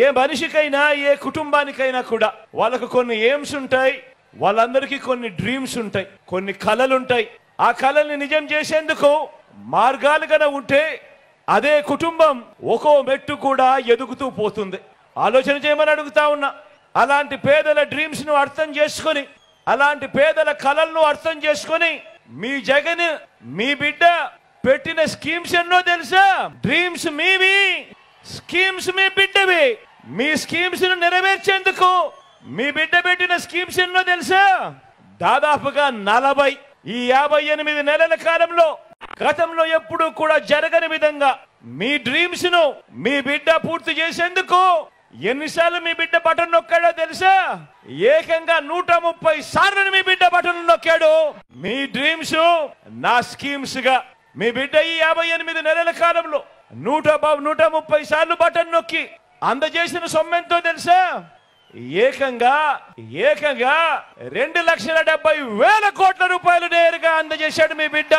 ఏ మనిషికైనా ఏ కుటుంబానికైనా కూడా వాళ్ళకు కొన్ని ఎయిమ్స్ ఉంటాయి, వాళ్ళందరికీ కొన్ని డ్రీమ్స్ ఉంటాయి, కొన్ని కలలు ఉంటాయి. ఆ కళల్ని నిజం చేసేందుకు మార్గాలు గన ఉంటే అదే కుటుంబం ఒక్కో మెట్టు కూడా ఎదుగుతూ పోతుంది. ఆలోచన చేయమని అడుగుతా ఉన్నా. అలాంటి పేదల డ్రీమ్స్ ను అర్థం చేసుకొని, అలాంటి పేదల కలలను అర్థం చేసుకొని మీ జగన్ మీ బిడ్డ పెట్టిన స్కీమ్స్ ఎన్నో తెలుసా? డ్రీమ్స్ మీవి, స్కీమ్స్ మీ బిడ్డవి. మీ స్కీమ్స్ ను నెరవేర్చేందుకు మీ బిడ్డ పెట్టిన స్కీమ్స్ ఎన్నో తెలుసా? దాదాపుగా 40. ఈ 58 నెలల కాలంలో గతంలో ఎప్పుడూ కూడా జరగని విధంగా మీ డ్రీమ్స్ ను మీ బిడ్డ పూర్తి చేసేందుకు ఎన్నిసార్లు మీ బిడ్డ బటన్ నొక్కాడో తెలుసా? ఏకంగా 130 సార్లు మీ బిడ్డ బటన్ నొక్కాడు. మీ డ్రీమ్స్ నా స్కీమ్స్ గా మీ బిడ్డ ఈ 58 నెలల కాలంలో 130 సార్లు బటన్ నొక్కి అందజేసిన సొమ్మెంతో తెలుసా? ఏకంగా 2,70,000 కోట్ల రూపాయలు నేరుగా అందజేశాడు మీ బిడ్డ.